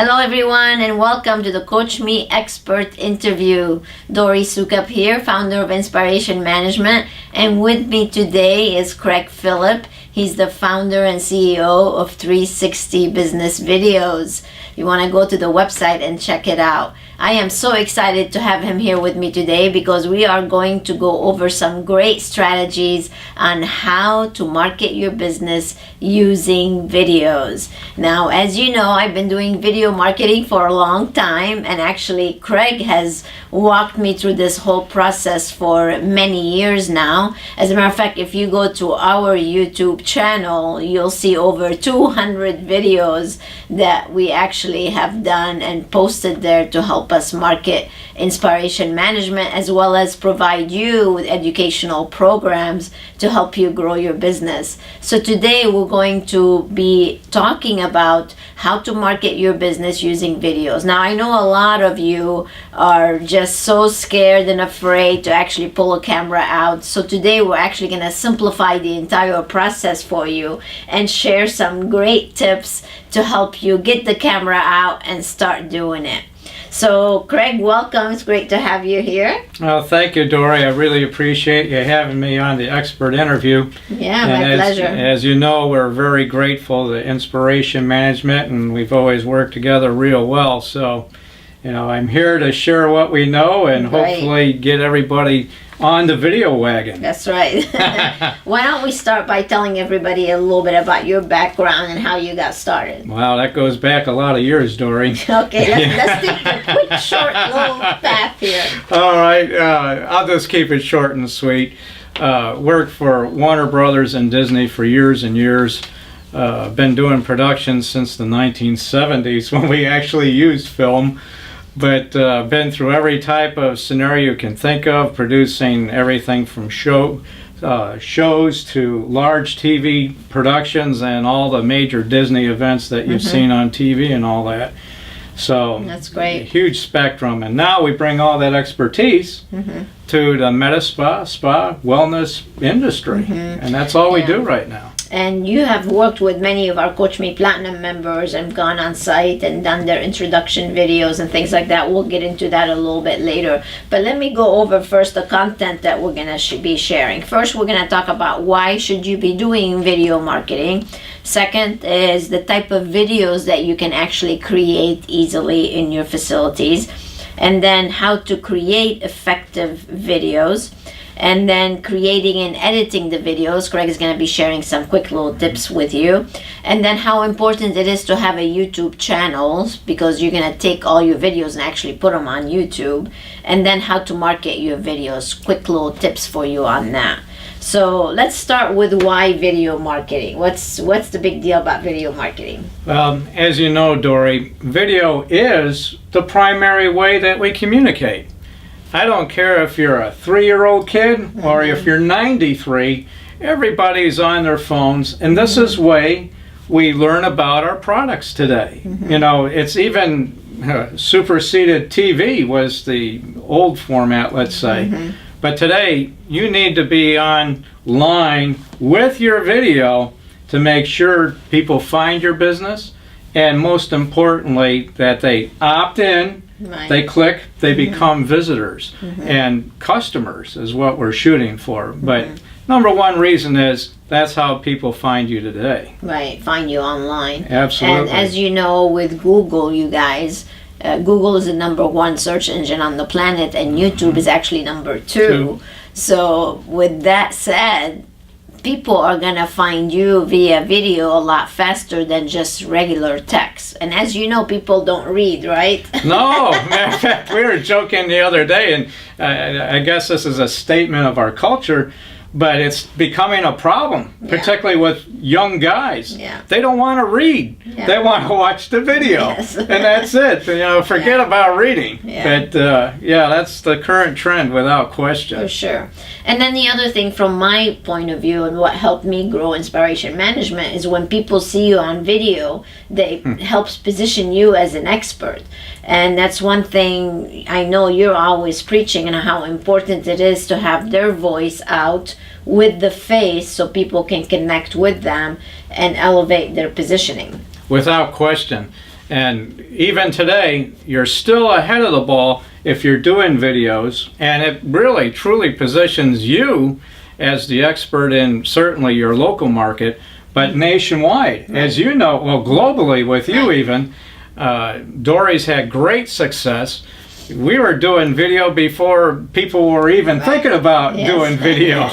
Hello everyone and welcome to the Coach Me Expert interview. Dori Soukup here, founder of InSPAration Management, and with me today is Craig Phillip. He's the founder and CEO of 360 Business Videos. You want to go to the website and check it out. I am so excited to have him here with me today because we are going to go over some great strategies on how to market your business using videos. Now, as you know, I've been doing video marketing for a long time, and actually Craig has walked me through this whole process for many years now. As a matter of fact, if you go to our YouTube channel, you'll see over 200 videos that we actually have done and posted there to help us market InSPAration Management, as well as provide you with educational programs to help you grow your business. So today we're going to be talking about how to market your business using videos. Now, I know a lot of you are just so scared and afraid to actually pull a camera out. So today we're actually going to simplify the entire process for you and share some great tips to help you get the camera out and start doing it. So, Craig, welcome. It's great to have you here. Well, thank you, Dori. I really appreciate you having me on the expert interview. Yeah, my pleasure. As you know, we're very grateful to InSPAration Management, and we've always worked together real well. So, I'm here to share what we know and hopefully get everybody on the video wagon. That's right. Why don't we start by telling everybody a little bit about your background and how you got started? Wow, that goes back a lot of years, Dori. Okay, let's take a quick, short, little path here. All right, I'll just keep it short and sweet. Worked for Warner Brothers and Disney for years and years. Been doing production since the 1970s when we actually used film. But been through every type of scenario you can think of, producing everything from shows to large TV productions and all the major Disney events that you've seen on TV and all that. So that's great. A huge spectrum. And now we bring all that expertise to the med spa wellness industry. And that's all we do right now. And you have worked with many of our Coach Me Platinum members and gone on site and done their introduction videos and things like that. We'll get into that a little bit later. But let me go over first the content that we're going to be sharing. First, we're going to talk about why should you be doing video marketing. Second is the type of videos that you can actually create easily in your facilities. And then how to create effective videos. And then creating and editing the videos. Craig is going to be sharing some quick little tips with you. And then how important it is to have a YouTube channel, because you're going to take all your videos and actually put them on YouTube. And then how to market your videos. Quick little tips for you on that. So let's start with why video marketing. What's the big deal about video marketing? As you know, Dori, video is the primary way that we communicate. I don't care if you're a 3-year-old kid or if you're 93, everybody's on their phones, and this is the way we learn about our products today. It's even superseded TV was the old format, let's say. But today, you need to be online with your video to make sure people find your business, and most importantly, that they opt in. They click, they become visitors, and customers is what we're shooting for. But number one reason is that's how people find you today. Right, find you online. Absolutely. And as you know, with Google, you guys, Google is the #1 search engine on the planet, and YouTube is actually number 2. So with that said, people are going to find you via video a lot faster than just regular text. And as you know, people don't read, right? No. Matter of fact, we were joking the other day, and I guess this is a statement of our culture, but it's becoming a problem, particularly with young guys. They don't want to read. They want to watch the video. And that's it. Forget about reading. But that's the current trend without question. For sure. And then the other thing from my point of view, and what helped me grow InSPAration Management, is when people see you on video, they helps position you as an expert. And that's one thing I know you're always preaching, and how important it is to have their voice out with the face so people can connect with them and elevate their positioning. Without question. And even today, you're still ahead of the ball if you're doing videos, and it really truly positions you as the expert in certainly your local market, but nationwide. As you know, well, globally with you even, Dori's had great success. We were doing video before people were even thinking about doing video.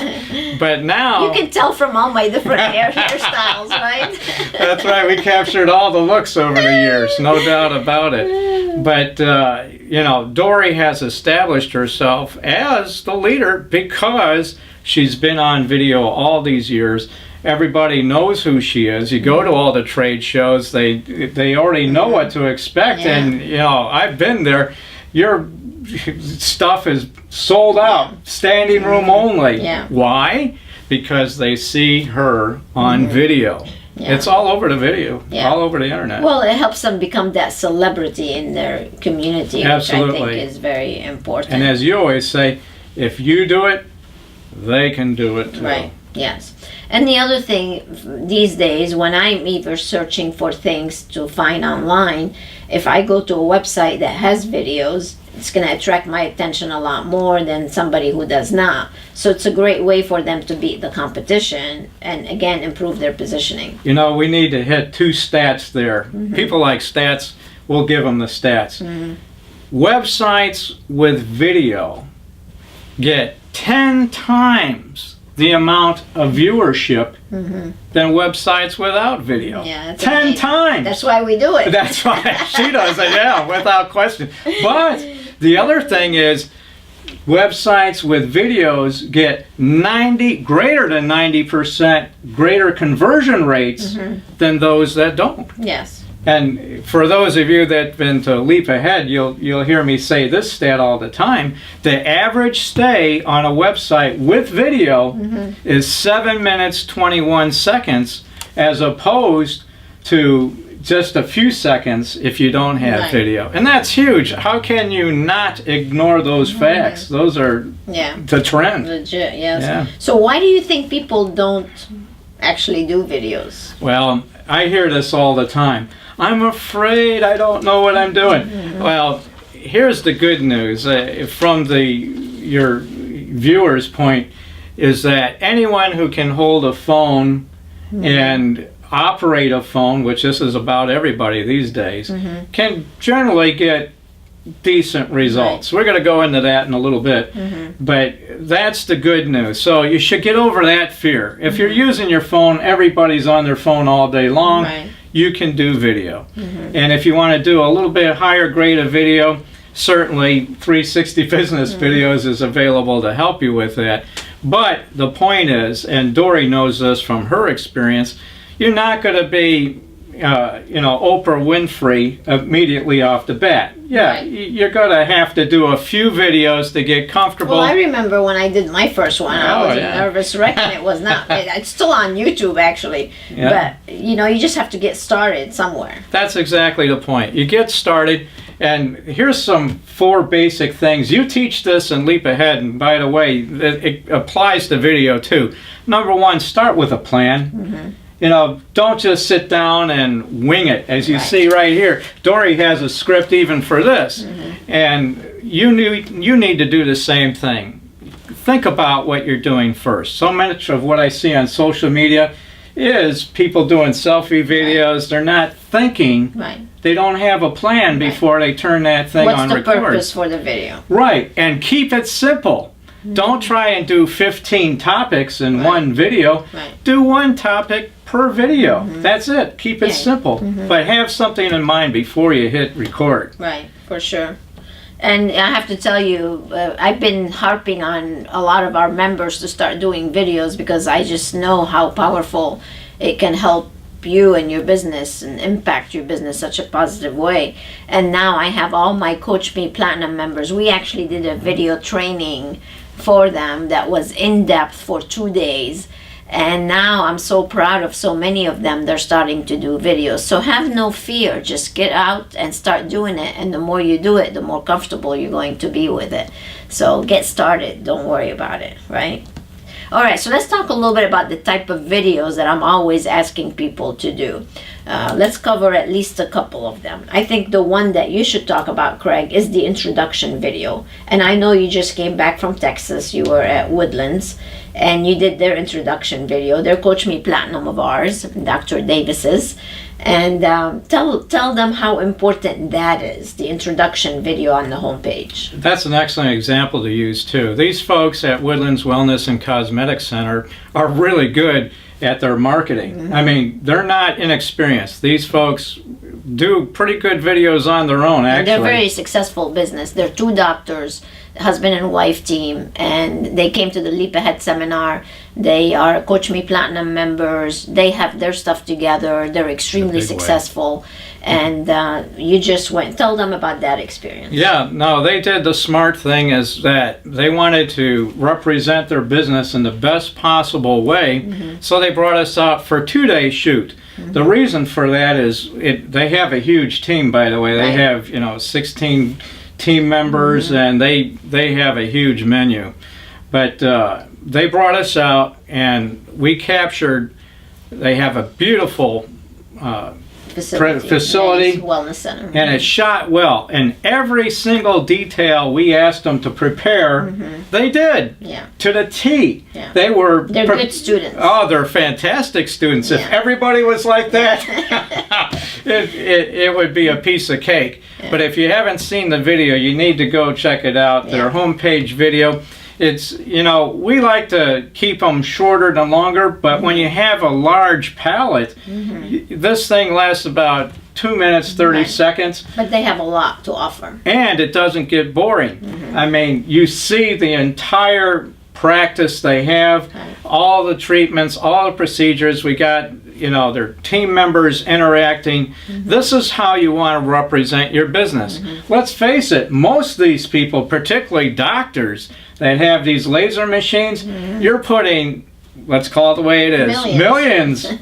But now... You can tell from all my different hairstyles, right? That's right. We captured all the looks over the years, no doubt about it. But, you know, Dori has established herself as the leader because she's been on video all these years. Everybody knows who she is. You go to all the trade shows, they already know what to expect. And, you know, I've been there. Your stuff is sold out, standing room only. Why? Because they see her on video. It's all over the video, all over the internet. Well, it helps them become that celebrity in their community, Absolutely. which I think is very important. And as you always say, if you do it, they can do it too. Right, yes. And the other thing these days, when I'm either searching for things to find online, if I go to a website that has videos, it's going to attract my attention a lot more than somebody who does not. So it's a great way for them to beat the competition and, again, improve their positioning. You know, we need to hit two stats there. People like stats, we'll give them the stats. Websites with video get 10 times the amount of viewership than websites without video. Yeah, 10 times. That's why we do it. That's why she does it, yeah, without question. But the other thing is, websites with videos get greater than 90% greater conversion rates than those that don't. Yes. And for those of you that have been to Leap Ahead, you'll hear me say this stat all the time. The average stay on a website with video is 7 minutes 21 seconds as opposed to just a few seconds if you don't have video. And that's huge. How can you not ignore those facts? Those are the trend. Legit, yes. So why do you think people don't actually do videos? Well, I hear this all the time. I'm afraid I don't know what I'm doing. Well, here's the good news from your viewer's point is that anyone who can hold a phone and operate a phone, which this is about everybody these days, can generally get decent results. We're going to go into that in a little bit, but that's the good news. So you should get over that fear. If you're using your phone, everybody's on their phone all day long. You can do video. And if you want to do a little bit higher grade of video, certainly 360 Business Videos is available to help you with that. But the point is, and Dori knows this from her experience, you're not going to be Oprah Winfrey immediately off the bat. You're going to have to do a few videos to get comfortable. Well, I remember when I did my first one, I was a nervous wreck, and it was not. It's still on YouTube, actually. But, you just have to get started somewhere. That's exactly the point. You get started, and here's some 4 basic things. You teach this in Leap Ahead, and by the way, it applies to video too. Number 1, start with a plan. Don't just sit down and wing it. As you see right here, Dori has a script even for this. And you need to do the same thing. Think about what you're doing first. So much of what I see on social media is people doing selfie videos. They're not thinking. They don't have a plan before they turn that thing on record. What's the purpose for the video? Right, and keep it simple. Don't try and do 15 topics in one video. Do one topic per video. That's it. Keep it simple. But have something in mind before you hit record. Right, for sure. And I have to tell you, I've been harping on a lot of our members to start doing videos because I just know how powerful it can help you and your business and impact your business such a positive way. And now I have all my Coach Me Platinum members. We actually did a video training for them that was in-depth for 2 days, and now I'm so proud of so many of them. They're starting to do videos. So have no fear, just get out and start doing it, and the more you do it, the more comfortable you're going to be with it. So get started, don't worry about it, right? All right, so let's talk a little bit about the type of videos that I'm always asking people to do. Let's cover at least a couple of them. I think the one that you should talk about, Craig, is the introduction video. And I know you just came back from Texas. You were at Woodlands and you did their introduction video. They're Coach Me Platinum of ours, Dr. Davis's. And tell them how important that is, the introduction video on the homepage. That's an excellent example to use too. These folks at Woodlands Wellness and Cosmetic Center are really good at their marketing. I mean, they're not inexperienced. These folks do pretty good videos on their own, actually. And they're very successful business. They're two doctors, husband and wife team, and they came to the Leap Ahead seminar. They are Coach Me Platinum members. They have their stuff together. They're extremely successful. And you just went, tell them about that experience. Yeah, no, they did the smart thing is that they wanted to represent their business in the best possible way. So they brought us out for a 2-day shoot. The reason for that is they have a huge team, by the way. They have, 16 team members, and they have a huge menu. But they brought us out, and we captured, they have a beautiful facility, wellness center, and it's shot well. And every single detail we asked them to prepare, they did to the T. They're good students. Oh, they're fantastic students. If everybody was like that, it would be a piece of cake. But if you haven't seen the video, you need to go check it out. Their homepage video. It's, we like to keep them shorter than longer, but when you have a large palette, this thing lasts about 2 minutes, 30 seconds. But they have a lot to offer. And it doesn't get boring. I mean, you see the entire practice they have, all the treatments, all the procedures. We got, their team members interacting. This is how you want to represent your business. Let's face it, most of these people, particularly doctors that have these laser machines, you're putting, let's call it the way it is,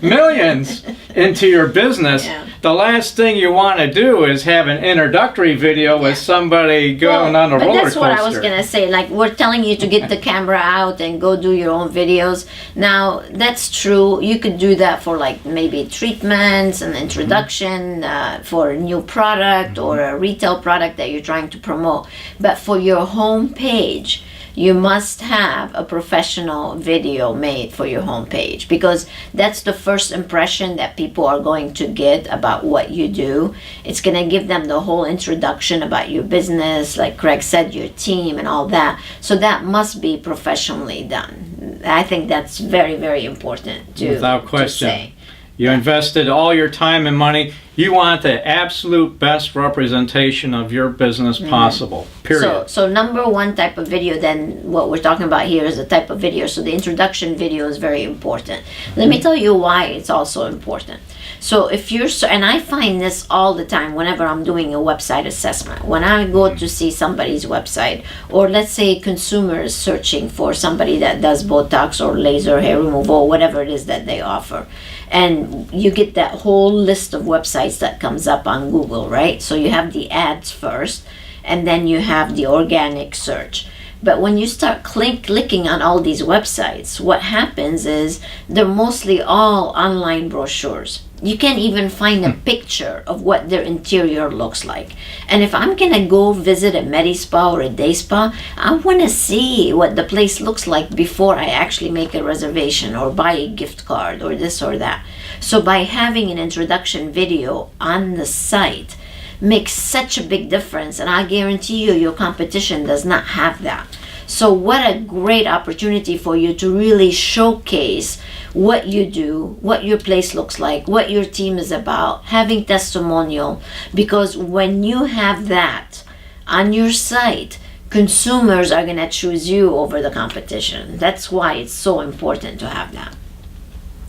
millions into your business. The last thing you want to do is have an introductory video with somebody going on a roller coaster. That's what I was going to say. Like, we're telling you to get the camera out and go do your own videos. Now, that's true. You could do that for like maybe treatments and introduction for a new product or a retail product that you're trying to promote. But for your home page, you must have a professional video made for your homepage, because that's the first impression that people are going to get about what you do. It's going to give them the whole introduction about your business, like Craig said, your team and all that. So that must be professionally done. I think that's very, very important to, without question. To say. You invested all your time and money. You want the absolute best representation of your business possible, period. So number one type of video, then what we're talking about here is the type of video. So the introduction video is very important. Let me tell you why it's also important. So if you're, and I find this all the time whenever I'm doing a website assessment, when I go to see somebody's website, or let's say consumers searching for somebody that does Botox or laser hair removal, whatever it is that they offer. And you get that whole list of websites that comes up on Google, right? So you have the ads first, and then you have the organic search. But when you start clicking on all these websites, what happens is they're mostly all online brochures. You can't even find a picture of what their interior looks like. And if I'm gonna go visit a Medi-Spa or a day spa, I wanna see what the place looks like before I actually make a reservation or buy a gift card or this or that. So by having an introduction video on the site makes such a big difference, and I guarantee you your competition does not have that. So what a great opportunity for you to really showcase what you do, what your place looks like, what your team is about, having testimonial, because when you have that on your site, consumers are going to choose you over the competition. That's why it's so important to have that.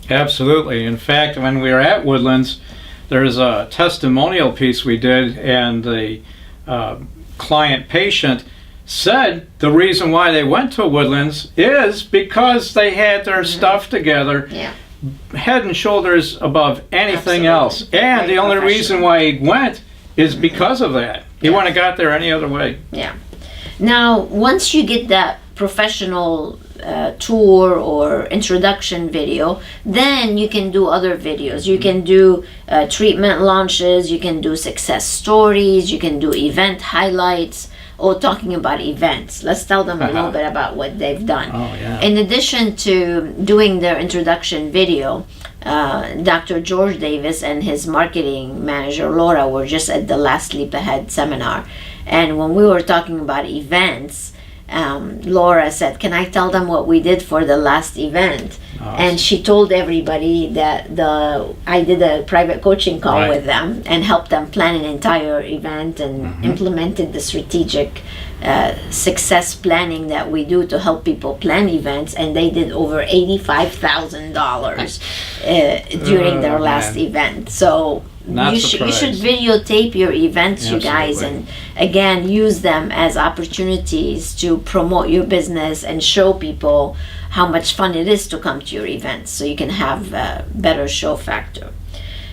Absolutely. In fact, when we were at Woodlands, there's a testimonial piece we did, and the client patient said the reason why they went to Woodlands is because they had their stuff together, head and shoulders above anything else. And Very the only reason why he went is because of that. He wouldn't have got there any other way. Yeah. Now, once you get that professional tour or introduction video, then you can do other videos. You can do treatment launches, you can do success stories, you can do event highlights, or talking about events. Let's tell them a little bit about what they've done. Oh, yeah. In addition to doing their introduction video, Dr. George Davis and his marketing manager Laura were just at the last Leap Ahead seminar, and when we were talking about events, Laura said, "Can I tell them what we did for the last event?" Awesome. And she told everybody that I did a private coaching call Right. with them and helped them plan an entire event and implemented the strategic success planning that we do to help people plan events, and they did over $85,000 during their last event. So Not you should surprised. videotape your events, you guys, Absolutely. and again use them as opportunities to promote your business and show people how much fun it is to come to your events, so you can have a better show factor.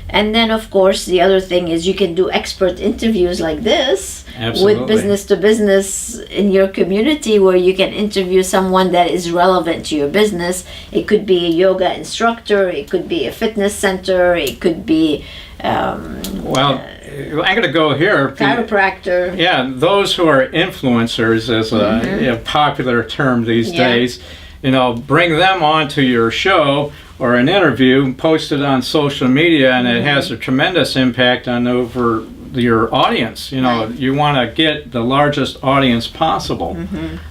And then of course the other thing is you can do expert interviews like this Absolutely. with business to business in your community, where you can interview someone that is relevant to your business. It could be a yoga instructor, it could be a fitness center, it could be Well, I'm going to go here. chiropractor. Yeah, those who are influencers is a popular term these Yeah. days. You know, bring them onto your show or an interview, post it on social media, and it has a tremendous impact on over your audience. You know, Right. you want to get the largest audience possible.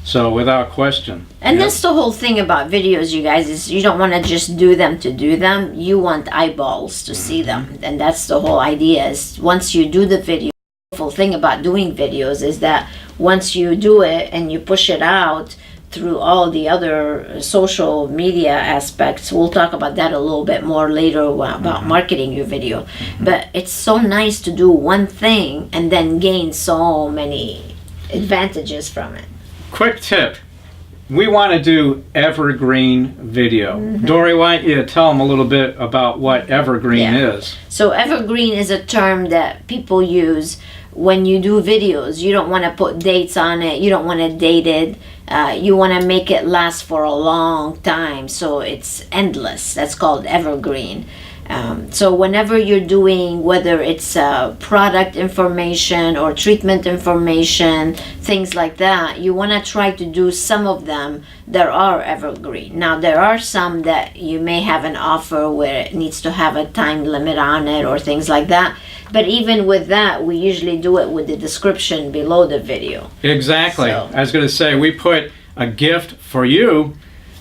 So without question. And Yep. that's the whole thing about videos, you guys, is you don't want to just do them to do them. You want eyeballs to see them. And that's the whole idea, is once you do the video, the whole thing about doing videos is that once you do it and you push it out through all the other social media aspects, we'll talk about that a little bit more later about marketing your video. But it's so nice to do one thing and then gain so many advantages from it. Quick tip. We want to do evergreen video. Dori, why don't you tell them a little bit about what evergreen Yeah. is? So evergreen is a term that people use when you do videos. You don't want to put dates on it. You don't want to date it. You want to make it last for a long time, so it's endless. That's called evergreen. So whenever you're doing, whether it's product information or treatment information, things like that, you want to try to do some of them that are evergreen. Now there are some that you may have an offer where it needs to have a time limit on it or things like that. But even with that, we usually do it with the description below the video. Exactly. So- I was going to say, we put a gift for you.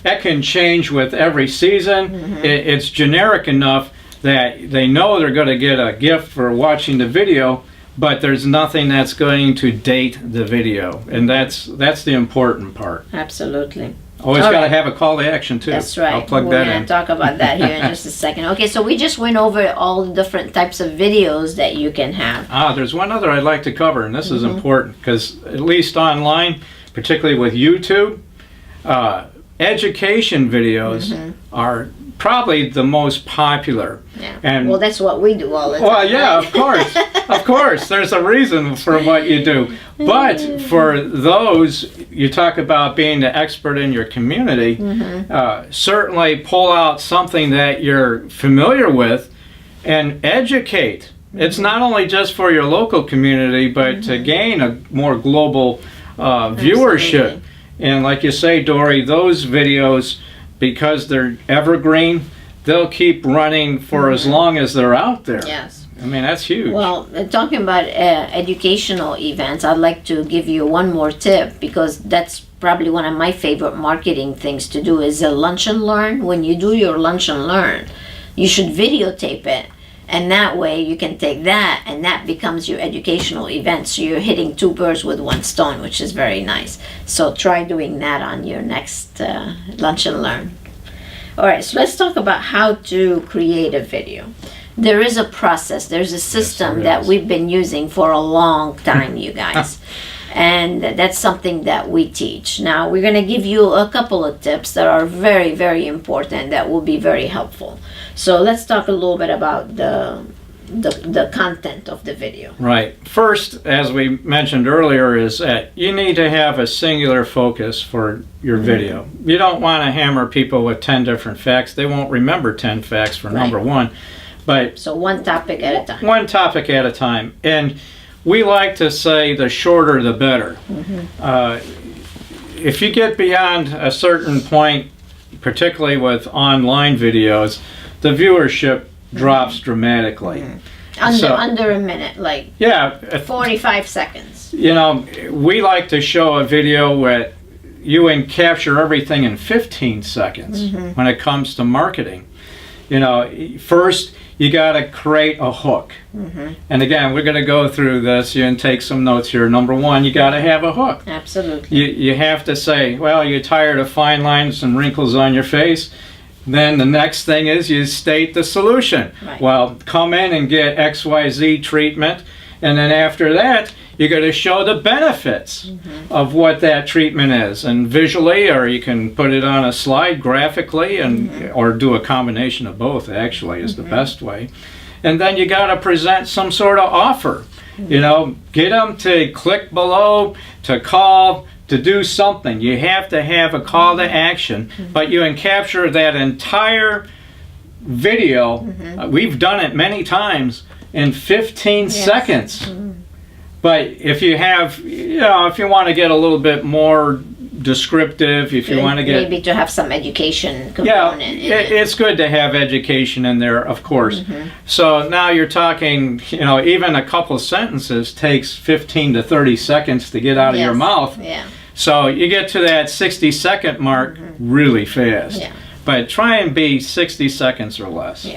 That can change with every season. It's generic enough that they know they're going to get a gift for watching the video, but there's nothing that's going to date the video. And that's the important part. Absolutely. Always All got to right. have a call to action too. That's right. I'll plug We're that going in. to talk about that here in just a second. Okay, so we just went over all the different types of videos that you can have. There's one other I'd like to cover, and this is important because at least online, particularly with YouTube, education videos are probably the most popular. Yeah. And Well, that's what we do all the time. well, yeah, right? of course, of course. There's a reason for what you do. But for those, you talk about being the expert in your community, certainly pull out something that you're familiar with and educate. It's not only just for your local community, but to gain a more global viewership. Absolutely. And like you say, Dori, those videos, because they're evergreen, they'll keep running for as long as they're out there. Yes. I mean, that's huge. Well, talking about educational events, I'd like to give you one more tip, because that's probably one of my favorite marketing things to do is a lunch and learn. When you do your lunch and learn, you should videotape it. And that way you can take that and that becomes your educational event. So you're hitting two birds with one stone, which is very nice. So try doing that on your next lunch and learn. All right, so let's talk about how to create a video. There is a process, there's a system there that is. we've been using for a long time, you guys. And that's something that we teach. Now, we're going to give you a couple of tips that are very, very important that will be very helpful. So let's talk a little bit about the content of the video. Right. First, as we mentioned earlier, is that you need to have a singular focus for your video. You don't want to hammer people with 10 different facts. They won't remember 10 facts for number one. But so one topic at a time. One topic at a time. And we like to say the shorter the better. If you get beyond a certain point, particularly with online videos, the viewership drops dramatically. Under a minute, like 45 seconds. You know, we like to show a video where you can capture everything in 15 seconds when it comes to marketing. You know, first you got to create a hook. And again, we're going to go through this and take some notes here. Number one, you got to have a hook. Absolutely. You have to say, well, you're tired of fine lines and wrinkles on your face. Then the next thing is you state the solution. Right. Well, come in and get XYZ treatment, and then after that, you're going to show the benefits of what that treatment is, and visually, or you can put it on a slide graphically, and or do a combination of both. Actually, is the best way. And then you got to present some sort of offer. You know, get them to click below, to call, to do something. You have to have a call to action, but you can capture that entire video. We've done it many times in 15 seconds. But if you have, you know, if you want to get a little bit more descriptive, if you want to get maybe to have some education component it's good to have education in there, of course. So now you're talking, you know, even a couple sentences takes 15 to 30 seconds to get out of your mouth. So you get to that 60-second mark really fast. But try and be 60 seconds or less.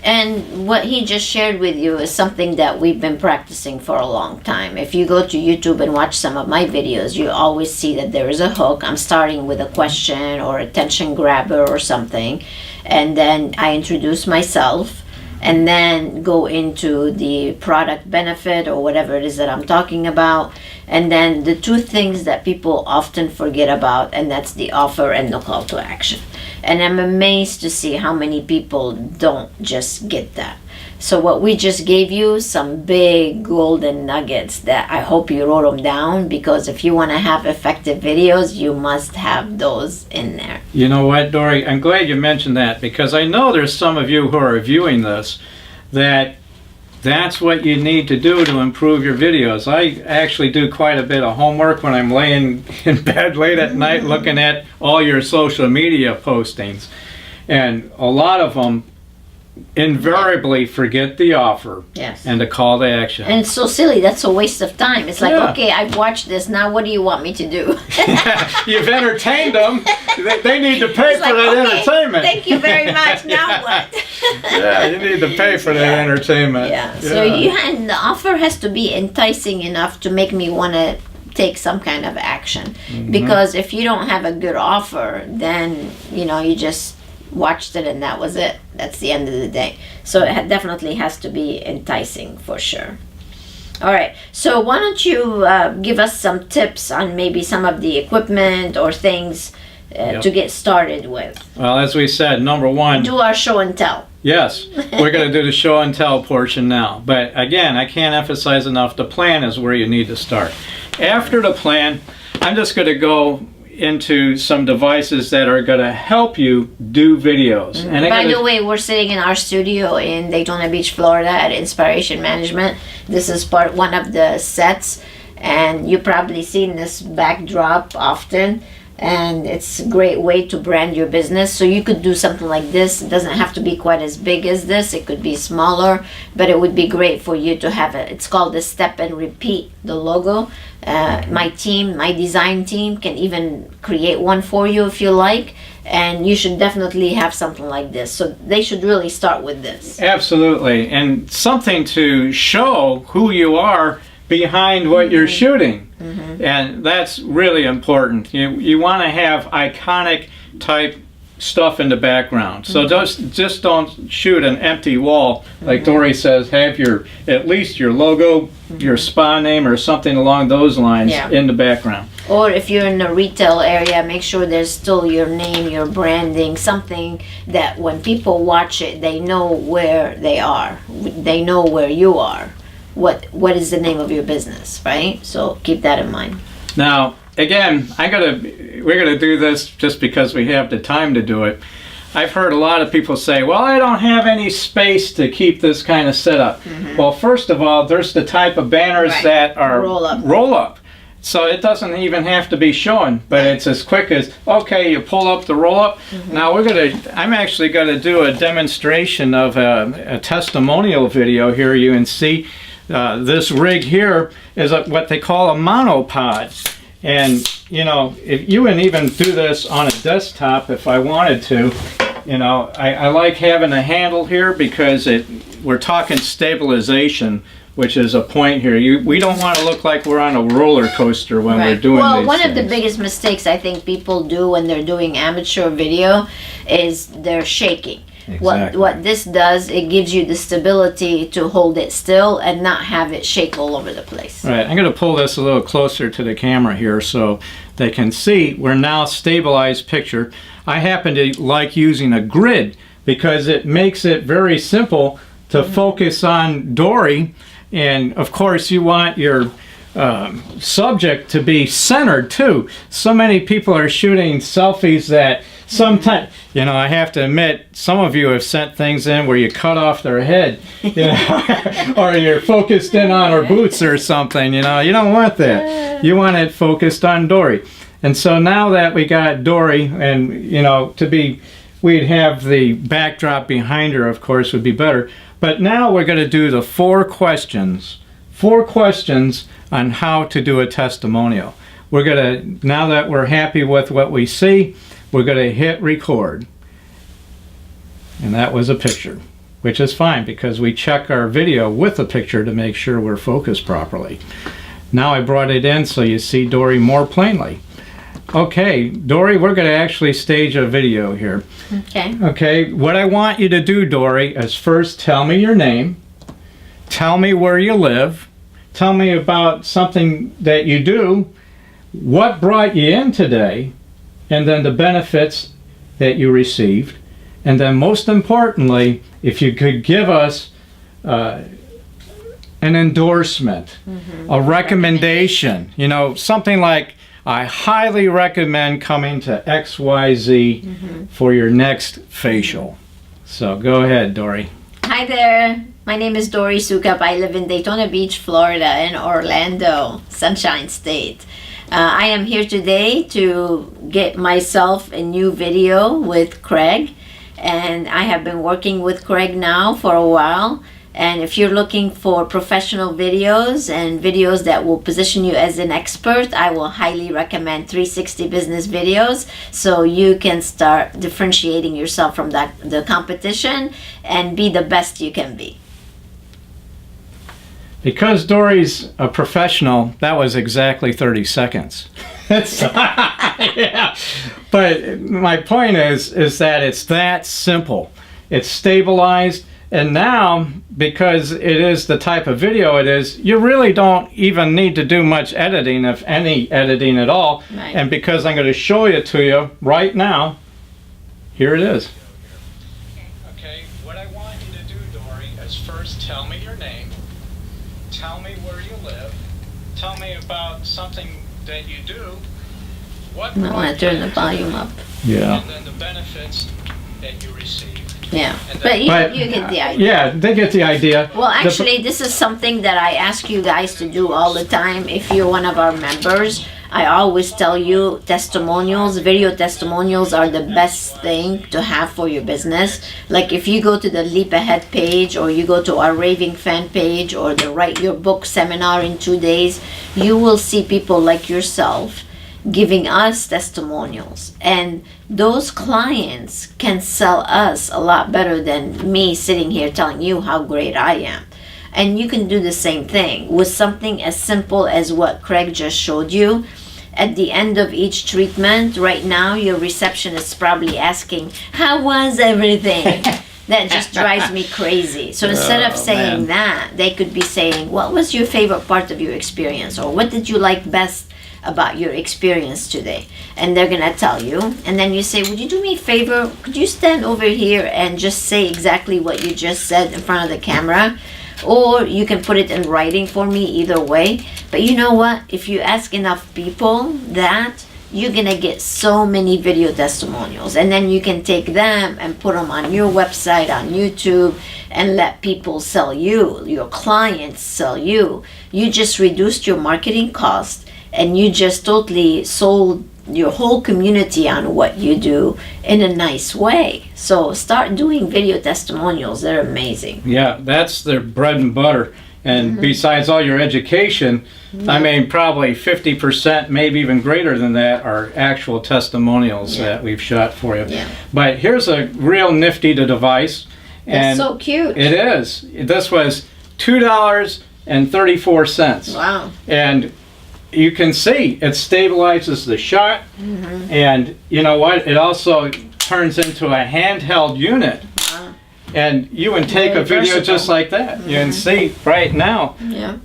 And what he just shared with you is something that we've been practicing for a long time. If you go to YouTube and watch some of my videos, you always see that there is a hook. I'm starting with a question or attention grabber or something, and then I introduce myself, and then go into the product benefit or whatever it is that I'm talking about. And then the two things that people often forget about, and that's the offer and the call to action. And I'm amazed to see how many people don't just get that. So what we just gave you, some big golden nuggets that I hope you wrote them down, because if you want to have effective videos, you must have those in there. You know what, Dori? I'm glad you mentioned that, because I know there's some of you who are viewing this that's what you need to do to improve your videos. I actually do quite a bit of homework when I'm laying in bed late at night looking at all your social media postings. And a lot of them invariably forget the offer and the call to action. And it's so silly. That's a waste of time. It's like, okay, I've watched this. Now what do you want me to do? You've entertained them. They need to pay for that entertainment. Thank you very much. Now what? You need to pay for that entertainment. So and the offer has to be enticing enough to make me want to take some kind of action. Because if you don't have a good offer, then, you know, you just watched it and that was it. That's the end of the day. So it definitely has to be enticing for sure. All right, so why don't you give us some tips on maybe some of the equipment or things to get started with. Well, as we said, number one, do our show and tell. Yes, we're going to do the show and tell portion now. But again, I can't emphasize enough, the plan is where you need to start. After the plan, I'm just going to go into some devices that are going to help you do videos. And by the way, we're sitting in our studio in Daytona Beach, Florida at InSPAration Management. This is one of the sets, and you've probably seen this backdrop often, and it's a great way to brand your business. So you could do something like this. It doesn't have to be quite as big as this. It could be smaller, but it would be great for you to have it. It's called the Step and Repeat, the logo. My team, my design team, can even create one for you if you like, and you should definitely have something like this. So they should really start with this. Absolutely, and something to show who you are behind what you're shooting. And that's really important. You want to have iconic type stuff in the background. So just don't shoot an empty wall. Like Dori says, have at least your logo, your spa name, or something along those lines in the background. Or if you're in the retail area, make sure there's still your name, your branding, something that when people watch it, they know where they are. They know where you are. What is the name of your business, right? So keep that in mind. Now, again, we're gonna do this just because we have the time to do it. I've heard a lot of people say, well, I don't have any space to keep this kind of setup. Well, first of all, there's the type of banners that are roll up. So it doesn't even have to be shown, but it's as quick as, okay, you pull up the roll up. Now I'm actually gonna do a demonstration of a testimonial video here. You can see this rig here is what they call a monopod. And you know, if you would even do this on a desktop if I wanted to, you know, I like having a handle here because we're talking stabilization, which is a point here. We don't want to look like we're on a roller coaster when we're doing these things. Well, one of the biggest mistakes I think people do when they're doing amateur video is they're shaking. Exactly. What this does, it gives you the stability to hold it still and not have it shake all over the place. Right, I'm going to pull this a little closer to the camera here so they can see we're now stabilized picture. I happen to like using a grid because it makes it very simple to focus on Dori, and of course you want your subject to be centered too. So many people are shooting selfies that sometimes, you know, I have to admit, some of you have sent things in where you cut off their head, you know, or you're focused in on her boots or something, you know. You don't want that. You want it focused on Dori. And so now that we got Dori, and, you know, we'd have the backdrop behind her, of course, would be better. But now we're going to do the 4 questions on how to do a testimonial. We're going to, now that we're happy with what we see, we're going to hit record. And that was a picture, which is fine because we check our video with a picture to make sure we're focused properly. Now I brought it in so you see Dori more plainly. Okay, Dori, we're going to actually stage a video here. Okay. Okay, what I want you to do, Dori, is first tell me your name, tell me where you live, tell me about something that you do, what brought you in today, and then the benefits that you received. And then most importantly, if you could give us an endorsement, a recommendation, you know, something like, I highly recommend coming to XYZ for your next facial. So go ahead, Dori. Hi there. My name is Dori Soukup. I live in Daytona Beach, Florida, in Orlando, Sunshine State. I am here today to get myself a new video with Craig, and I have been working with Craig now for a while. And if you're looking for professional videos and videos that will position you as an expert, I will highly recommend 360 Business videos so you can start differentiating yourself from the competition and be the best you can be. Because Dori's a professional, that was exactly 30 seconds. Yeah. But my point is that it's that simple. It's stabilized, and now, because it is the type of video it is, you really don't even need to do much editing, if any editing at all. Right. And because I'm going to show it to you right now, here it is. Okay, what I want you to do, Dori, is first tell me your name. Tell me where you live. Tell me about something that you do. What I want to turn the volume up. Yeah. And then the benefits that you receive. Yeah, but you get the idea. Yeah, they get the idea. Well, actually, this is something that I ask you guys to do all the time. If you're one of our members, I always tell you testimonials, video testimonials are the best thing to have for your business. Like if you go to the Leap Ahead page, or you go to our Raving Fan page, or the Write Your Book seminar in 2 days, you will see people like yourself giving us testimonials, and those clients can sell us a lot better than me sitting here telling you how great I am. And you can do the same thing with something as simple as what Craig just showed you. At the end of each treatment, right now your receptionist is probably asking, how was everything? That just drives me crazy. So instead of saying that, they could be saying, what was your favorite part of your experience? Or what did you like best about your experience today? And they're gonna tell you. And then you say, would you do me a favor? Could you stand over here and just say exactly what you just said in front of the camera? Or you can put it in writing for me, either way. But you know what? If you ask enough people that, you're gonna get so many video testimonials, and then you can take them and put them on your website, on YouTube, and let people sell you, your clients sell you. You just reduced your marketing cost, and you just totally sold your whole community on what you do in a nice way. So start doing video testimonials. They're amazing. Yeah, that's their bread and butter. And besides all your education, I mean, probably 50%, maybe even greater than that, are actual testimonials that we've shot for you. Yeah. But here's a real nifty device. That's so cute. It is. This was $2.34. Wow. And you can see it stabilizes the shot. And you know what? It also turns into a handheld unit. And you can take a video just like that. You can see right now,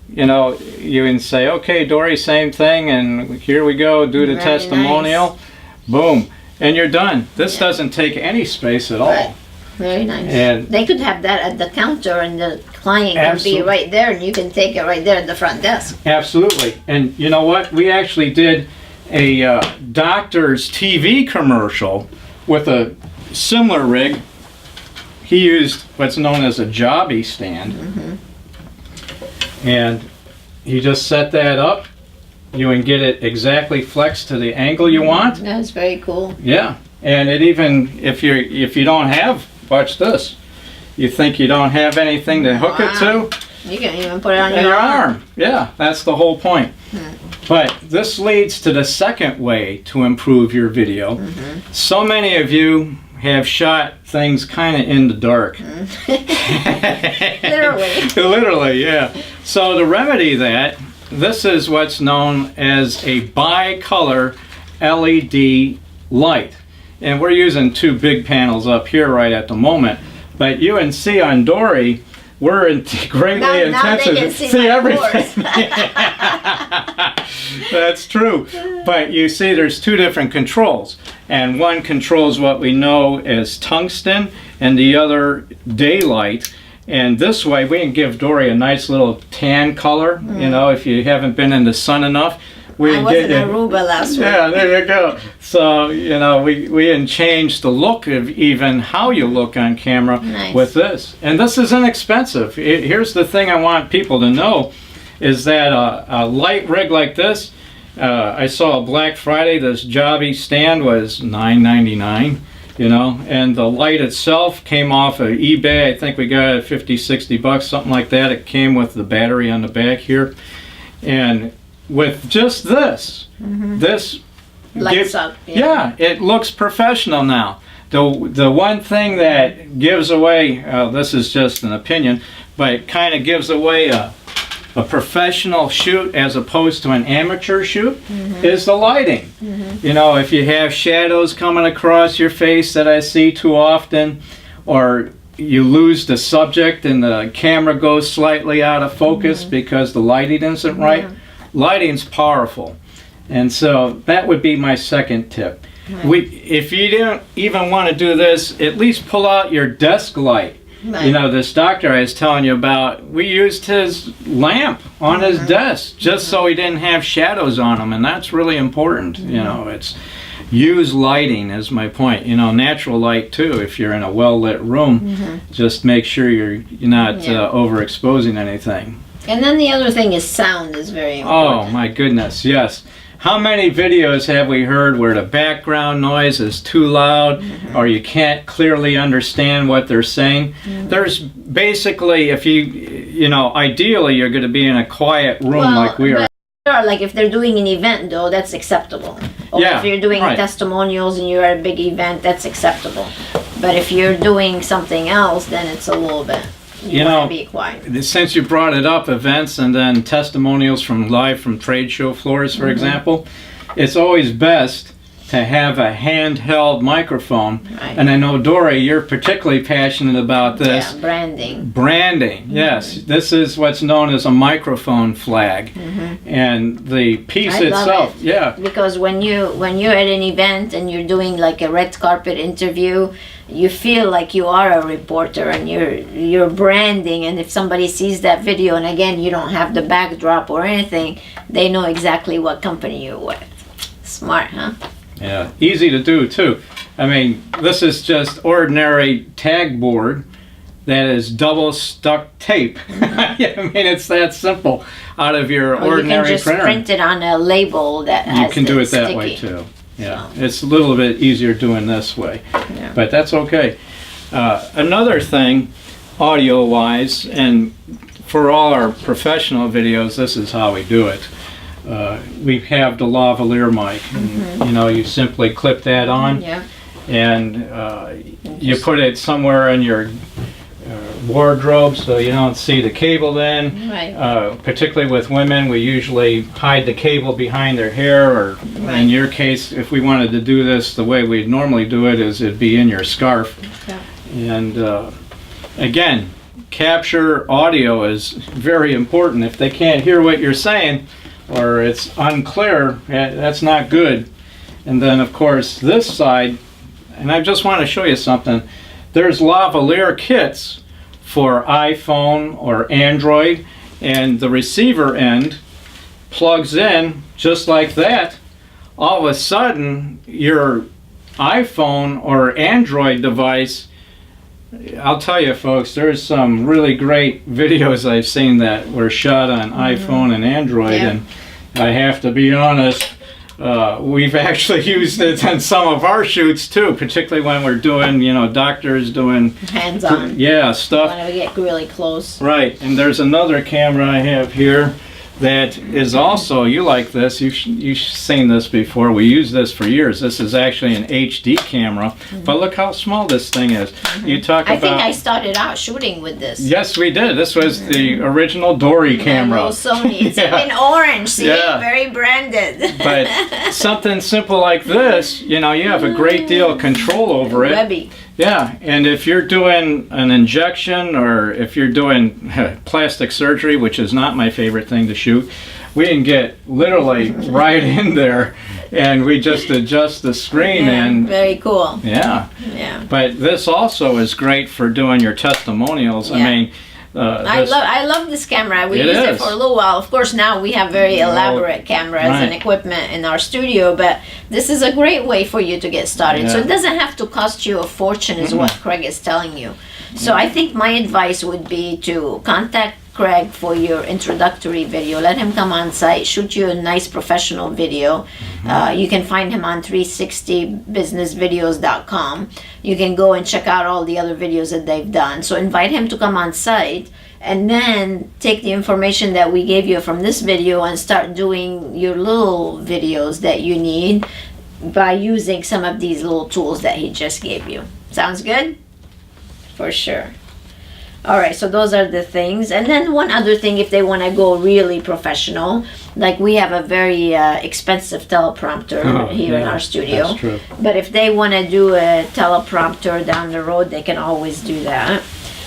you know, you can say, okay, Dori, same thing, and here we go, do the testimonial. Nice. Boom. And you're done. This doesn't take any space at all. Very nice. And they could have that at the counter, and the client can be right there, and you can take it right there at the front desk. Absolutely. And you know what? We actually did a doctor's TV commercial with a similar rig. He used what's known as a jobby stand, and he just set that up. You can get it exactly flexed to the angle you want. That's very cool. Yeah, and it even if you don't have, watch this. You think you don't have anything to hook it to? You can even put it on your arm. Yeah, that's the whole point. But this leads to the second way to improve your video. So many of you have shot things kind of in the dark. Literally. Literally, yeah. So to remedy that, this is what's known as a bicolor LED light. And we're using two big panels up here right at the moment. But you can see on Dori, we're greatly intensive to see everything. That's true. But you see there's two different controls. And one controls what we know as tungsten, and the other daylight. And this way we can give Dori a nice little tan color. You know, if you haven't been in the sun enough. I was in Aruba last week. Yeah, there you go. So, you know, we can change the look of even how you look on camera with this. And this is inexpensive. Here's the thing I want people to know is that a light rig like this, I saw a Black Friday, this jobby stand was $9.99, you know, and the light itself came off of eBay. I think we got it 50, 60 bucks, something like that. It came with the battery on the back here. And with just this, this lights up. Yeah, it looks professional now. The one thing that gives away, this is just an opinion, but it kind of gives away a professional shoot as opposed to an amateur shoot is the lighting. You know, if you have shadows coming across your face that I see too often, or you lose the subject and the camera goes slightly out of focus because the lighting isn't right. Lighting's powerful, and so that would be my second tip. If you don't even want to do this, at least pull out your desk light. You know, this doctor I was telling you about, we used his lamp on his desk just so he didn't have shadows on him, and that's really important. You know, it's use lighting is my point. You know, natural light too. If you're in a well-lit room, just make sure you're not overexposing anything. And then the other thing is sound is very important. Oh my goodness, yes. How many videos have we heard where the background noise is too loud or you can't clearly understand what they're saying? There's basically, if you know, ideally you're going to be in a quiet room like we are. Like if they're doing an event though, that's acceptable. Or if you're doing testimonials and you're at a big event, that's acceptable. But if you're doing something else, then it's a little bit. You know, be quiet. Since you brought it up, events and then testimonials from live from trade show floors, for example, it's always best to have a handheld microphone. Right. And I know, Dori, you're particularly passionate about this. Yeah, branding. Branding, yes. This is what's known as a microphone flag. And the piece I love itself, it. yeah. Because when you're at an event and you're doing like a red carpet interview, you feel like you are a reporter and you're branding, and if somebody sees that video, and again you don't have the backdrop or anything, they know exactly what company you're with. Smart, huh? Yeah, easy to do too. I mean, this is just ordinary tag board that is double stuck tape. I mean, it's that simple. Out of your ordinary you can just printer. print it on a label that has You can do it that sticky. way too. Yeah, it's a little bit easier doing this way, but that's okay. Another thing, audio-wise, and for all our professional videos, this is how we do it. We have the lavalier mic, and, you know, you simply clip that on, and you put it somewhere in your wardrobe so you don't see the cable then. Right. Particularly with women, we usually hide the cable behind their hair, or in your case, if we wanted to do this the way we normally do it, is it'd be in your scarf. Okay. And again, capture audio is very important. If they can't hear what you're saying or it's unclear, that's not good. And then of course this side, and I just want to show you something, there's lavalier kits for iPhone or Android, and the receiver end plugs in just like that. All of a sudden your iPhone or Android device, I'll tell you folks, there's some really great videos I've seen that were shot on iPhone and Android, and I have to be honest, we've actually used it in some of our shoots too, particularly when we're doing, you know, doctors doing hands-on. Yeah, stuff. When we get really close. Right, and there's another camera I have here that is also, you like this, you've seen this before, we used this for years. This is actually an HD camera, but look how small this thing is. You talk about... I think I started out shooting with this. Yes, we did. This was the original Dori camera. Little Sony. It's in orange, see? Yeah. Very branded. But something simple like this, you know, you have a great deal of control over it. Webby. Yeah, and if you're doing an injection or if you're doing plastic surgery, which is not my favorite thing to shoot, we can get literally right in there and we just adjust the screen and... Very cool. Yeah. Yeah. But this also is great for doing your testimonials. Yeah. I mean... I love this camera. We used it for a little while. Of course, now we have very elaborate cameras and equipment in our studio, but this is a great way for you to get started. So it doesn't have to cost you a fortune, is what Craig is telling you. So I think my advice would be to contact Craig for your introductory video. Let him come on site, shoot you a nice professional video. You can find him on 360businessvideos.com. You can go and check out all the other videos that they've done. So invite him to come on site, and then take the information that we gave you from this video and start doing your little videos that you need by using some of these little tools that he just gave you. Sounds good? For sure. All right, so those are the things. And then one other thing, if they want to go really professional, like we have a very expensive teleprompter here in our studio. That's true. But if they want to do a teleprompter down the road, they can always do that.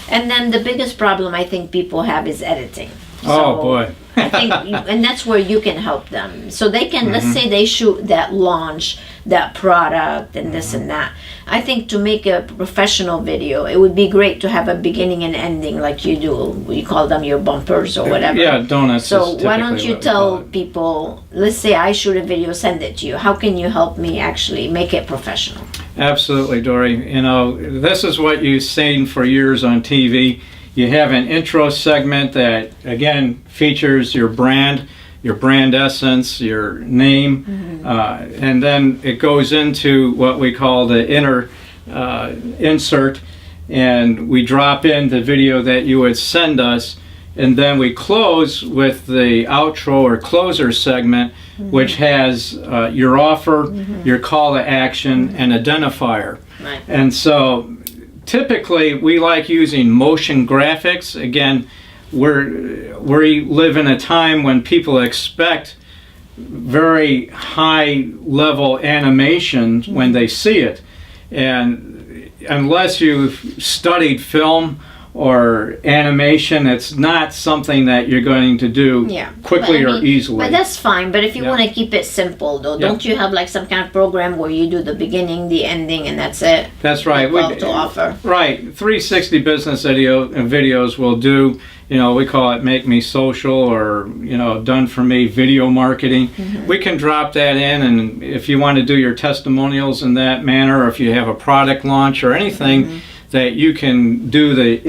And then the biggest problem I think people have is editing. Oh boy. I think, and that's where you can help them. So they can, let's say they shoot that launch, that product, and this and that. I think to make a professional video, it would be great to have a beginning and ending like you do. You call them your bumpers or whatever. Yeah, donuts. So why don't you tell people, let's say I shoot a video, send it to you. How can you help me actually make it professional? Absolutely, Dori. You know, this is what you've seen for years on TV. You have an intro segment that, again, features your brand essence, your name, and then it goes into what we call the inner insert, and we drop in the video that you would send us, and then we close with the outro or closer segment, which has your offer, your call to action, and identifier. Right. And so typically we like using motion graphics. Again, we live in a time when people expect very high level animation when they see it. And unless you've studied film or animation, it's not something that you're going to do quickly or easily. But that's fine. But if you Yeah. want to keep it simple, though, Yeah. don't you have like some kind of program where you do the beginning, the ending, and that's it? That's right. Well, to offer. Right. 360 business videos will do, we call it Make Me Social, or, Done For Me video marketing. We can drop that in, and if you want to do your testimonials in that manner, or if you have a product launch or anything, that you can do the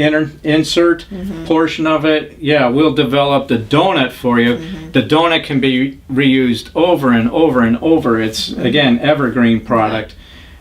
insert portion of it, we'll develop the donut for you. The donut can be reused over and over and over. It's, again, evergreen product.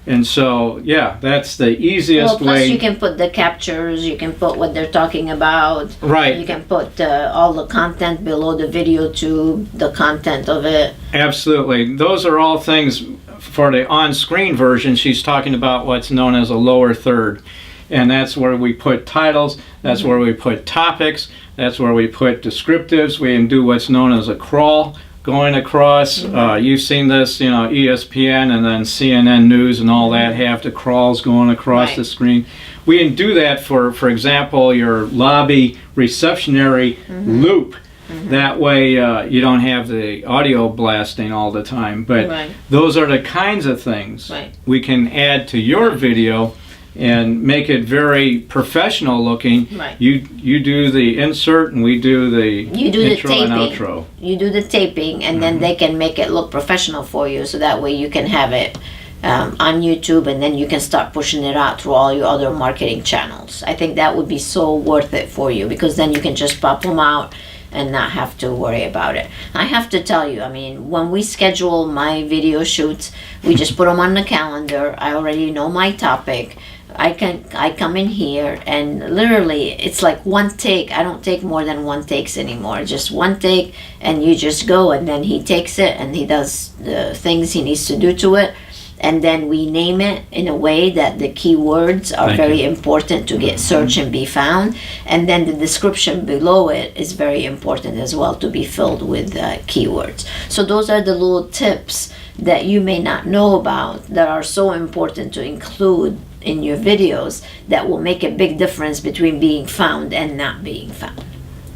And so, that's the easiest Plus way. you can put the captures, you can put what they're talking about. Right. You can put all the content below the video to the content of it. Absolutely. Those are all things for the on-screen version. She's talking about what's known as a lower third. And that's where we put titles, that's where we put topics, that's where we put descriptives. We can do what's known as a crawl going across. You've seen this, ESPN and then CNN News and all that have the crawls going across the screen. We can do that for example, your lobby receptionary loop. That way you don't have the audio blasting all the time. But those are the kinds of things we can add to your video and make it very professional looking. You do the insert and we do the intro and outro. You do the taping, and then they can make it look professional for you, so that way you can have it on YouTube, and then you can start pushing it out through all your other marketing channels. I think that would be so worth it for you, because then you can just pop them out and not have to worry about it. I have to tell you, when we schedule my video shoots, we just put them on the calendar. I already know my topic. I come in here, and literally it's like one take. I don't take more than one takes anymore. Just one take, and you just go, and then he takes it and he does the things he needs to do to it, and then we name it in a way that the keywords are very important to get searched and be found, and then the description below it is very important as well to be filled with keywords. So those are the little tips that you may not know about that are so important to include in your videos, that will make a big difference between being found and not being found.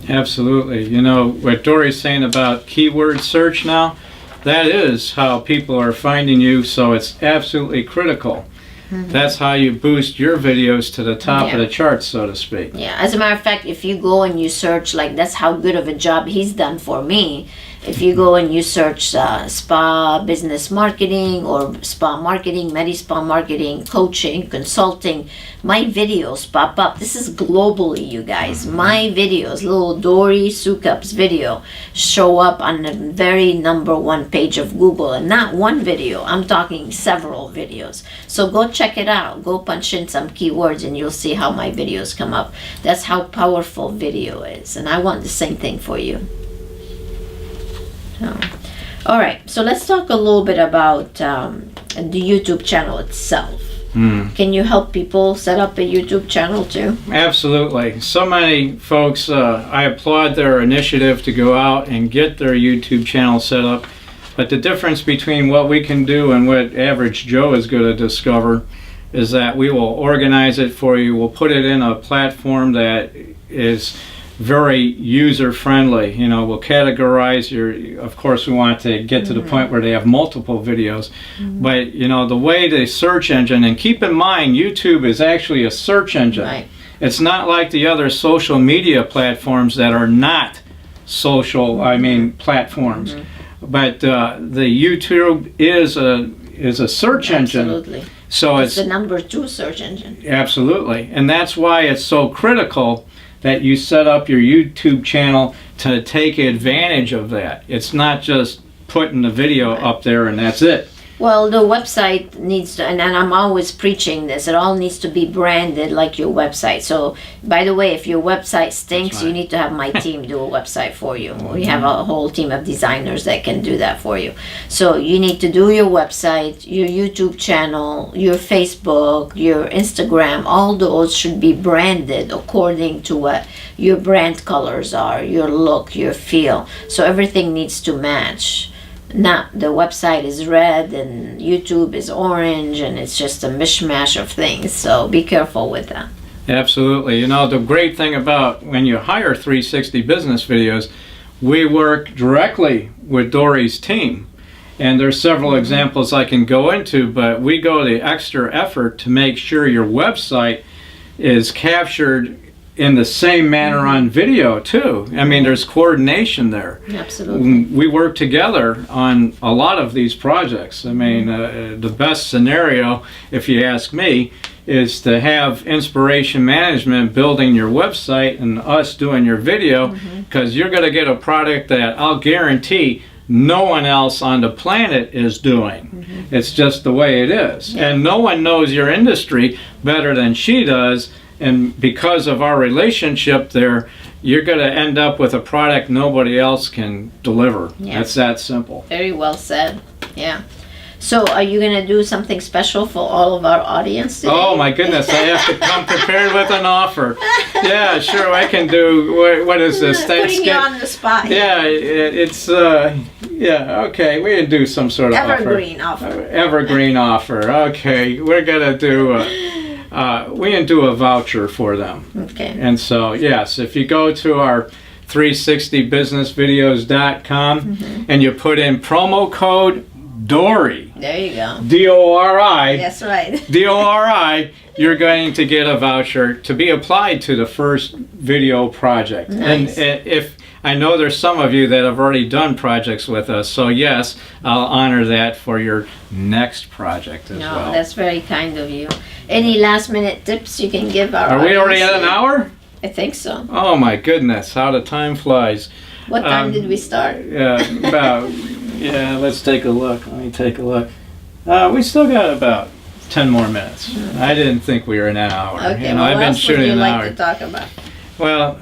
Absolutely. What Dori's saying about keyword search now, that is how people are finding you, so it's absolutely critical. That's how you boost your videos to the top of the charts, so to speak. As a matter of fact, if you go and you search, that's how good of a job he's done for me. If you go and you search spa business marketing, or spa marketing, medi-spa marketing, coaching, consulting, my videos pop up. This is globally, you guys. My videos, little Dori Soukup's video, show up on the very #1 page of Google. And not one video, I'm talking several videos. So go check it out. Go punch in some keywords and you'll see how my videos come up. That's how powerful video is. And I want the same thing for you. All right, so let's talk a little bit about the YouTube channel itself. Can you help people set up a YouTube channel too? Absolutely. So many folks, I applaud their initiative to go out and get their YouTube channel set up. But the difference between what we can do and what average Joe is going to discover is that we will organize it for you. We'll put it in a platform that is very user friendly. We'll categorize of course we want to get to the point where they have multiple videos, but the way the search engine, and keep in mind YouTube is actually a search engine. It's not like the other social media platforms that are not social platforms, but the YouTube is a search engine. Absolutely. So it's the #2 search engine. Absolutely. And that's why it's so critical that you set up your YouTube channel to take advantage of that. It's not just putting the video up there and that's it. Well, the website needs to, and I'm always preaching this, it all needs to be branded like your website. So, by the way, if your website stinks, you need to have my team do a website for you. We have a whole team of designers that can do that for you. So, you need to do your website, your YouTube channel, your Facebook, your Instagram. All those should be branded according to what your brand colors are, your look, your feel. So, everything needs to match not the website is red and YouTube is orange, and it's just a mishmash of things. So be careful with that. Absolutely. You know, the great thing about when you hire 360 Business Videos, we work directly with Dori's team. And there's several examples I can go into, but we go the extra effort to make sure your website is captured in the same manner on video too. I mean, there's coordination there. Absolutely. We work together on a lot of these projects. I mean, the best scenario, if you ask me, is to have InSPAration Management building your website and us doing your video, because you're going to get a product that I'll guarantee no one else on the planet is doing. It's just the way it is. Yeah. And no one knows your industry better than she does. And because of our relationship there, you're going to end up with a product nobody else can deliver. Yeah. It's that simple. Very well said. Yeah. So are you going to do something special for all of our audience today? Oh my goodness, I have to come prepared with an offer. Yeah, sure, I can do, what is this? Putting you on the spot. Yeah, it's, yeah, okay, we can do some sort of Evergreen offer. Evergreen offer, okay. We're going to do, we can do a voucher for them. Okay. And so, yes, if you go to our 360businessvideos.com and you put in promo code Dori, There you go. D-O-R-I, That's right. D-O-R-I, you're going to get a voucher to be applied to the first video project. Nice. And if I know there's some of you that have already done projects with us, so yes, I'll honor that for your next project as No, well. that's very kind of you. Any last minute tips you can give our Are we already audience? at an hour? I think so. Oh my goodness, how the time flies. What time did we start? Yeah, let's take a look. Let me take a look. We still got about 10 more minutes. I didn't think we were in an hour. Okay, You know, well, I've what been else would shooting you an like hour. to talk about? Well,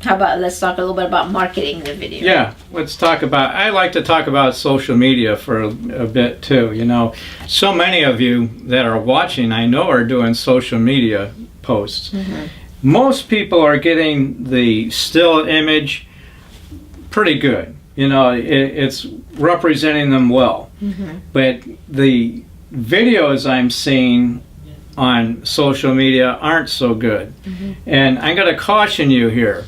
How about let's talk a little bit about marketing the video. yeah, let's talk about, I like to talk about social media for a bit too. You know, so many of you that are watching, I know, are doing social media posts. Most people are getting the still image pretty good. You know, it's representing them well. But the videos I'm seeing on social media aren't so good. And I'm going to caution you here.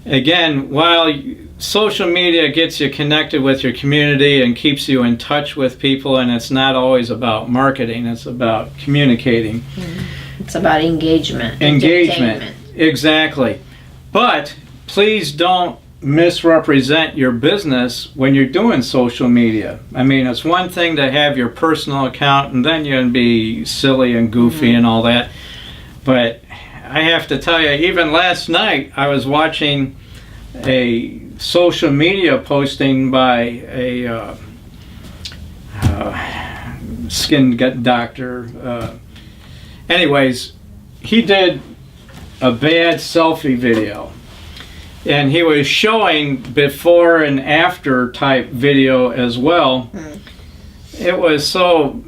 Again, while social media gets you connected with your community and keeps you in touch with people, and it's not always about marketing, it's about communicating. It's about engagement. Engagement, entertainment. exactly. But please don't misrepresent your business when you're doing social media. I mean, it's one thing to have your personal account and then you can be silly and goofy and all that. But I have to tell you, even last night I was watching a social media posting by a skin doctor. Anyways, he did a bad selfie video. And he was showing before and after type video as well. It was so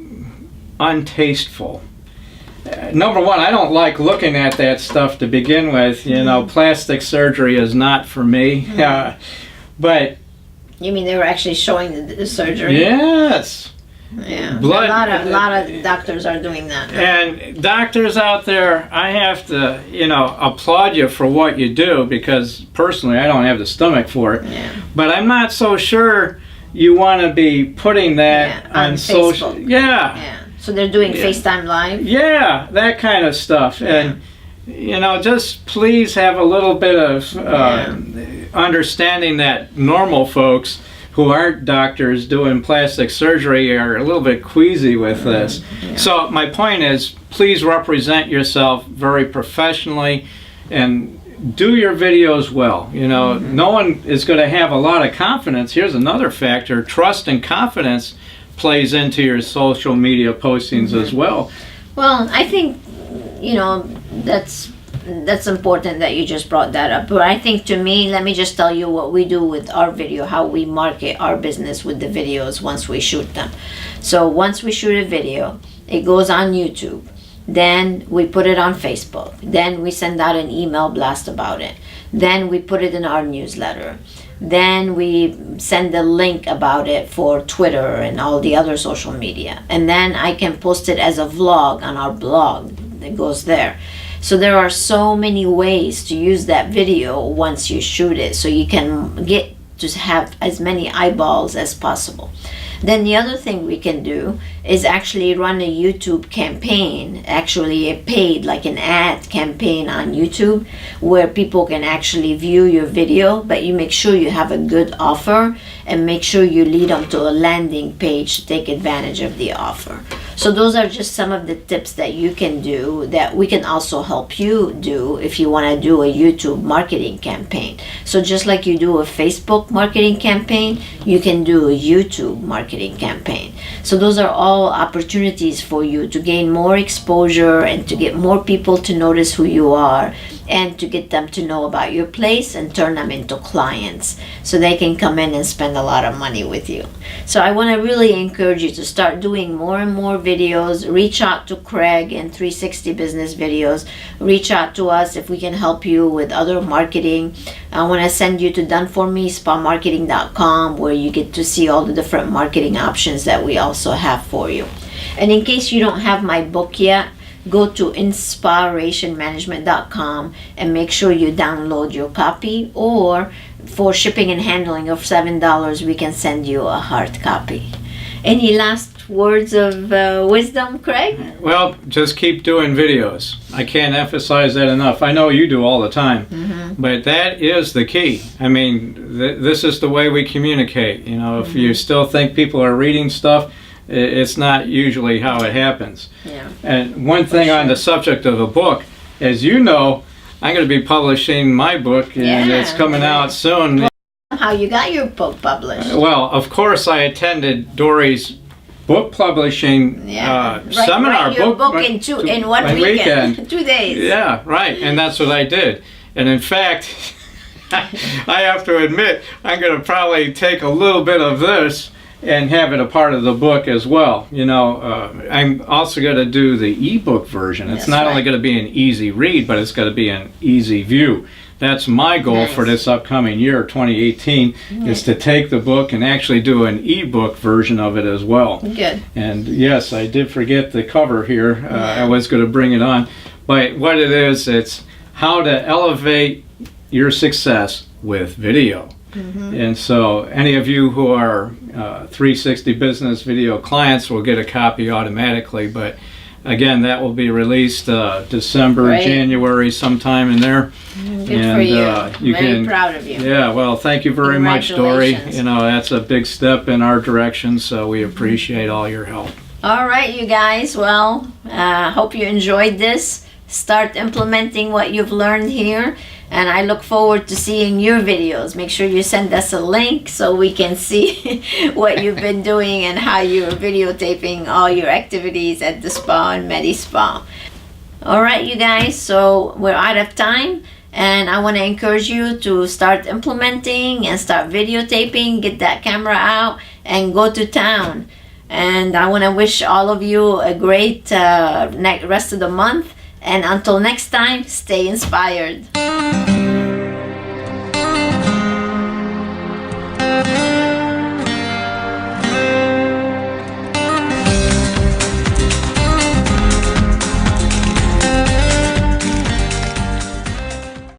untasteful. Number one, I don't like looking at that stuff to begin with. You know, plastic surgery is not for me. But You mean they were actually showing the surgery? yes. Yeah. Blood- a lot of doctors are doing that. And doctors out there, I have to, you know, applaud you for what you do, because personally I don't have the stomach for it. Yeah. But I'm not so sure you want to be putting that Yeah, on social. Facebook. Yeah. So they're doing Yeah. FaceTime Live? Yeah, that kind of stuff. And, you know, just please have a little bit of understanding that normal folks who aren't doctors doing plastic surgery are a little bit queasy with this. So my point is, please represent yourself very professionally and do your videos well. You know, no one is going to have a lot of confidence. Here's another factor: trust and confidence plays into your social media postings as well. Well, I think, you know, that's important that you just brought that up. But I think, to me, let me just tell you what we do with our video, how we market our business with the videos once we shoot them. So once we shoot a video, it goes on YouTube. Then we put it on Facebook. Then we send out an email blast about it. Then we put it in our newsletter. Then we send a link about it for Twitter and all the other social media. And then I can post it as a vlog on our blog that goes there. So there are so many ways to use that video once you shoot it, so you can get to have as many eyeballs as possible. Then the other thing we can do is actually run a YouTube campaign, actually a paid, like an ad campaign on YouTube, where people can actually view your video, but you make sure you have a good offer and make sure you lead them to a landing page to take advantage of the offer. So those are just some of the tips that you can do that we can also help you do if you want to do a YouTube marketing campaign. So just like you do a Facebook marketing campaign, you can do a YouTube marketing campaign. So those are all opportunities for you to gain more exposure and to get more people to notice who you are and to get them to know about your place and turn them into clients so they can come in and spend a lot of money with you. So I want to really encourage you to start doing more and more videos. Reach out to Craig and 360 Business Videos. Reach out to us if we can help you with other marketing. I want to send you to doneformespamarketing.com, where you get to see all the different marketing options that we also have for you. And in case you don't have my book yet, go to InSPArationmanagement.com and make sure you download your copy, or for shipping and handling of $7, we can send you a hard copy. Any last words of wisdom, Craig? Well, just keep doing videos. I can't emphasize that enough. I know you do all the time, but that is the key. I mean, this is the way we communicate. You know, if you still think people are reading stuff, it's not usually how it happens. Yeah. And one thing on the subject of a book, as you know, I'm going to be publishing my book, and it's coming out soon. How you got your book published? Well, of course, I attended Dori's book publishing seminar. Write your book in one weekend. 2 days. Yeah, right. And that's what I did. And in fact, I have to admit, I'm going to probably take a little bit of this and have it a part of the book as well. You know, I'm also going to do the ebook version. It's not only going to be an easy read, but it's going to be an easy view. That's my goal for this upcoming year, 2018, is to take the book and actually do an ebook version of it as well. Good. And yes, I did forget the cover here. I was going to bring it on. But what it is, it's how to elevate your success with video. And so any of you who are 360 Business Video clients will get a copy automatically, but again, that will be released December, January, sometime in there. Good for you. Very proud of you. Yeah, well, thank you very much, Dori. You know, that's a big step in our direction, so we appreciate all your help. All right, you guys. Well, hope you enjoyed this. Start implementing what you've learned here. And I look forward to seeing your videos. Make sure you send us a link so we can see what you've been doing and how you're videotaping all your activities at the spa and Medi Spa. All right, you guys, so we're out of time. And I want to encourage you to start implementing and start videotaping, get that camera out, and go to town. And I want to wish all of you a great rest of the month. And until next time, stay inspired.